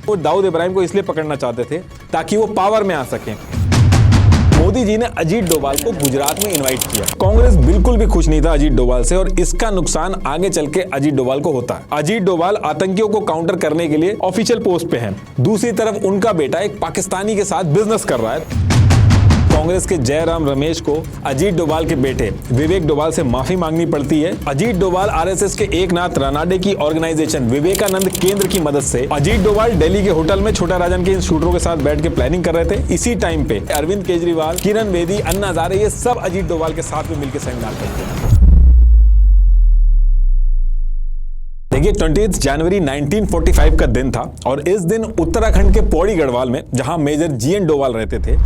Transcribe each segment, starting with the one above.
वो दाऊद इब्राहिम को इसलिए पकड़ना चाहते थे ताकि वो पावर में आ सकें। मोदी जी ने अजीत डोभाल को गुजरात में इनवाइट किया। कांग्रेस बिल्कुल भी खुश नहीं था अजीत डोभाल से और इसका नुकसान आगे चल के अजीत डोभाल को होता है। अजीत डोभाल आतंकियों को काउंटर करने के लिए ऑफिशियल पोस्ट पे हैं। दूसरी तरफ उनका बेटा एक पाकिस्तानी के साथ बिजनेस कर रहा है। कांग्रेस के जयराम रमेश को अजीत डोभाल के बेटे विवेक डोभाल से माफी मांगनी पड़ती है। अजीत डोभाल आरएसएस के एकनाथ रानाडे की ऑर्गेनाइजेशन विवेकानंद केंद्र की मदद से अजीत डोभाल दिल्ली के होटल में छोटा राजन के इन शूटरों के साथ बैठ के प्लानिंग कर रहे थे। इसी टाइम पे अरविंद केजरीवाल, किरण बेदी, अन्ना हजारे ये सब अजीत डोभाल के साथ में मिलकर सेमिनार करते हैं। देखिए 20 जनवरी 1945 का दिन था और इस दिन उत्तराखंड के पौड़ी गढ़वाल में, जहां मेजर जीएन डोभाल रहते थे,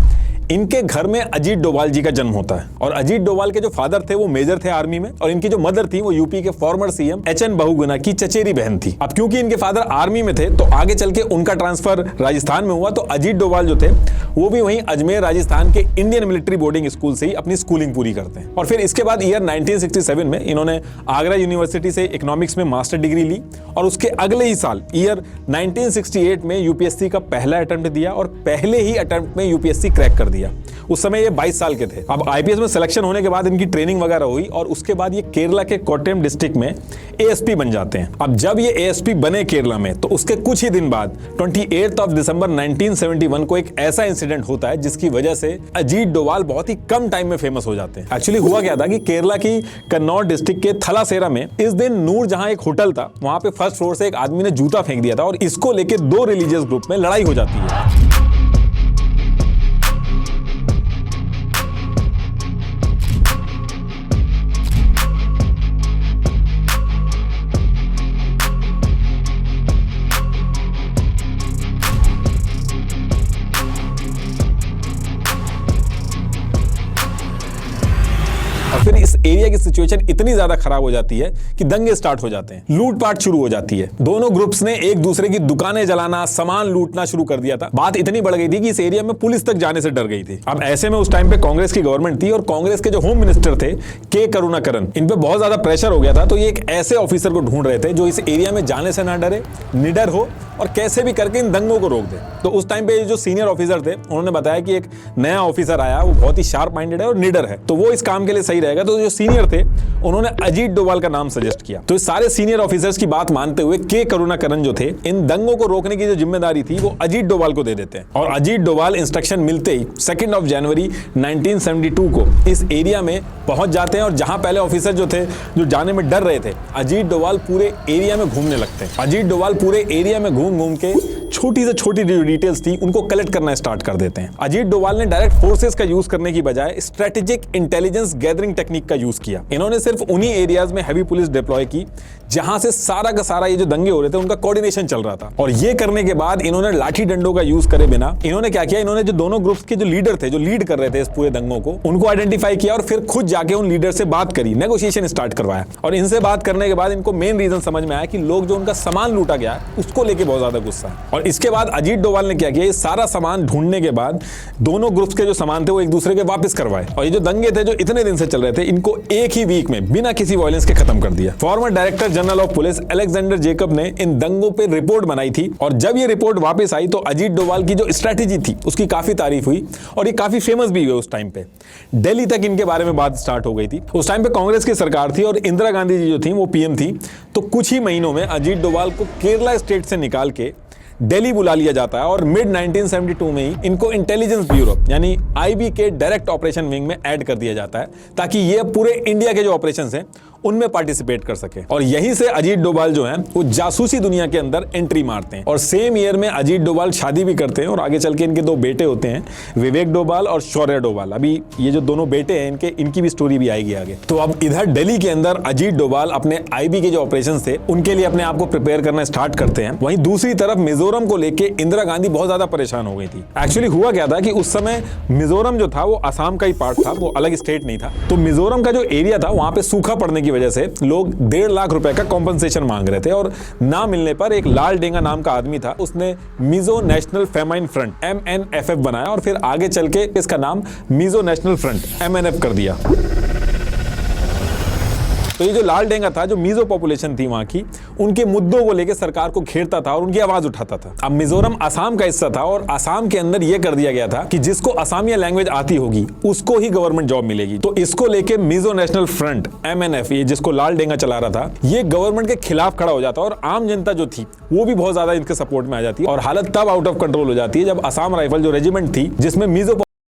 इनके घर में अजीत डोभाल जी का जन्म होता है। और अजीत डोभाल के जो फादर थे वो मेजर थे आर्मी में और इनकी जो मदर थी वो यूपी के फॉर्मर सीएम एचएन बहुगुणा की चचेरी बहन थी। अब क्योंकि इनके फादर आर्मी में थे तो आगे चल के उनका ट्रांसफर राजस्थान में हुआ, तो अजीत डोभाल जो थे वो भी वहीं अजमेर राजस्थान के इंडियन मिलिट्री बोर्डिंग स्कूल से ही अपनी स्कूलिंग पूरी करते हैं। और फिर इसके बाद ईयर 1967 में इन्होंने आगरा यूनिवर्सिटी से इकोनॉमिक्स में मास्टर डिग्री ली और उसके अगले ही साल ईयर 1968 में यूपीएससी का पहला अटेम्प्ट दिया और पहले ही अटेम्प्ट में यूपीएससी क्रैक कर दिया। उस समय ये 22 साल के थे। अब आईपीएस में सिलेक्शन होने के बाद इनकी ट्रेनिंग वगैरह हुई और उसके बाद ये केरला के कोट्टयम डिस्ट्रिक्ट में एएसपी बन जाते हैं। अब जब ये एएसपी बने केरला में तो उसके कुछ ही दिन बाद 28 दिसंबर 1971 को एक ऐसा इंसिडेंट होता है जिसकी वजह से अजीत डोभाल बहुत ही कम टाइम में फेमस हो जाते हैं। एक्चुअली हुआ क्या था कि केरला की कन्नौज डिस्ट्रिक्ट के थलासेरा में इस दिन नूर जहां एक होटल था वहां पे फर्स्ट फ्लोर से एक आदमी ने जूता फेंक दिया था और इसको लेके दो रिलीजियस ग्रुप में लड़ाई हो जाती है। फिर इस एरिया की सिचुएशन इतनी ज्यादा खराब हो जाती है कि दंगे स्टार्ट हो जाते हैं, लूटपाट शुरू हो जाती है। दोनों ग्रुप्स ने एक दूसरे की दुकानें जलाना, सामान लूटना शुरू कर दिया था। बात इतनी बढ़ गई थी कि इस एरिया में पुलिस तक जाने से डर गई थी। अब ऐसे में उस टाइम पे कांग्रेस की गवर्नमेंट थी और कांग्रेस के जो होम मिनिस्टर थे के करुणाकरन, इन पे बहुत ज्यादा प्रेशर हो गया था। तो ये एक ऐसे ऑफिसर को ढूंढ रहे थे जो इस एरिया में जाने से ना डरे, निडर हो और कैसे भी करके इन दंगों को रोक दे। तो उस टाइम पे जो सीनियर ऑफिसर थे उन्होंने बताया कि एक नया ऑफिसर आया, वो बहुत ही शार्प माइंडेड है और निडर है, तो वो इस काम के लिए सही रहेगा। तो जो सीनियर थे उन्होंने अजीत डोभाल का नाम सजेस्ट किया। तो इस सारे सीनियर ऑफिसर्स की बात मानते हुए के करुणाकरन जो थे, इन दंगों को रोकने की जो जिम्मेदारी थी वो अजीत डोभाल को दे देते हैं। और अजीत डोभाल इंस्ट्रक्शन मिलते ही 2 जनवरी 1972 को इस एरिया में पहुंच जाते हैं और जहां पहले ऑफिसर जो थे जो जाने में डर रहे थे, अजीत डोभाल पूरे एरिया में घूमने लगते हैं। अजीत डोभाल पूरे एरिया में घूम घूम के छोटी से छोटी जो डिटेल्स थी उनको कलेक्ट करना स्टार्ट कर देते हैं। अजीत डोभाल ने डायरेक्ट फोर्सेस का यूज करने की बजाय स्ट्रेटेजिक इंटेलिजेंस गैदरिंग टेक्निक का यूज किया। इन्होंने सिर्फ उन्हीं एरियाज में हैवी पुलिस डिप्लॉय की जहां से सारा का सारा ये जो दंगे हो रहे थे उनका कोऑर्डिनेशन चल रहा था। और ये करने के बाद इन्होंने लाठी डंडों का यूज करे बिना इन्होंने क्या किया, इन्होंने जो दोनों ग्रुप्स के जो लीडर थे, जो लीड कर रहे थे इस पूरे दंगों को, उनको आइडेंटिफाई किया और फिर खुद जाके उन लीडर से बात करी, नेगोशिएशन स्टार्ट करवाया। और इनसे बात करने के बाद इनको मेन रीजन समझ में आया कि लोग जो उनका सामान लूटा गया उसको लेके बहुत ज्यादा गुस्सा है। और इसके बाद अजीत डोभाल ने क्या किया, ये सारा सामान ढूंढने के बाद दोनों ग्रुप्स के जो सामान थे वो एक दूसरे के वापस करवाए। और ये जो दंगे थे जो इतने दिन से चल रहे थे, इनको एक ही वीक में बिना किसी वायलेंस के खत्म कर दिया। Farmer director general of police Alexander Jacob ने इन दंगों पे रिपोर्ट बनाई थी और जब ये रिपोर्ट वापस आई तो अजीत डोभाल की जो स्ट्रेटेजी थी उसकी काफी तारीफ हुई और ये काफी फेमस भी हुए। उस टाइम पे दिल्ली तक इनके बारे में बात स्टार्ट हो गई थी। उस टाइम पे कांग्रेस की सरकार थी और इंदिरा गांधी जी जो थी वो पीएम थी। तो कुछ ही महीनों में अजीत डोभाल को केरला स्टेट से निकाल के दिल्ली बुला लिया जाता है और मिड 1972 में ही इनको इंटेलिजेंस ब्यूरो यानी आईबी के डायरेक्ट ऑपरेशन विंग में ऐड कर दिया जाता है ताकि ये पूरे इंडिया के जो ऑपरेशंस हैं उनमें पार्टिसिपेट कर सके। और यहीं से अजीत डोभाल जो हैं वो जासूसी दुनिया के अंदर एंट्री मारते हैं। और सेम ईयर में अजीत डोभाल शादी भी करते हैं और आगे चल के इनके दो बेटे होते हैं, विवेक डोभाल और शौर्य डोभाल। अभी ये जो दोनों बेटे हैं इनकी भी स्टोरी भी आएगी आगे। तो अब इधर दिल्ली के अंदर अजीत डोभाल अपने आईबी के जो ऑपरेशन थे उनके लिए अपने आप को प्रिपेयर करना स्टार्ट करते हैं। वहीं दूसरी तरफ मिजोरम को लेकर इंदिरा गांधी बहुत ज्यादा परेशान हो गई थी। एक्चुअली हुआ क्या था कि उस समय मिजोरम जो था वो असम का ही पार्ट था, वो अलग स्टेट नहीं था। तो मिजोरम का जो एरिया था वहां पे सूखा पड़ने की वजह से लोग 1.5 लाख रुपए का कॉम्पनसेशन मांग रहे थे और ना मिलने पर एक लाल डेंगा नाम का आदमी था, उसने Mizo national famine front MNFF बनाया और फिर आगे चल के इसका नाम मिजो नेशनल फ्रंट MNF कर दिया। तो ये जो लाल डेंगा था, जो मिजो पॉपुलेशन थी वहां की, उनके मुद्दों को लेकर सरकार को घेरता था और उनकी आवाज उठाता था। अब मिजोरम असम का हिस्सा था और असम के अंदर यह कर दिया गया था कि जिसको असमिया लैंग्वेज आती होगी उसको ही गवर्नमेंट जॉब मिलेगी। तो इसको लेके मिजो नेशनल फ्रंट MNF, ये जिसको लाल डेंगा चला रहा था, ये गवर्नमेंट के खिलाफ खड़ा हो जाता और आम जनता जो थी वो भी बहुत ज्यादा इनके सपोर्ट में आ जाती है और हालत तब आउट ऑफ कंट्रोल हो जाती है जब असम राइफल जो रेजिमेंट थी जिसमें मिजो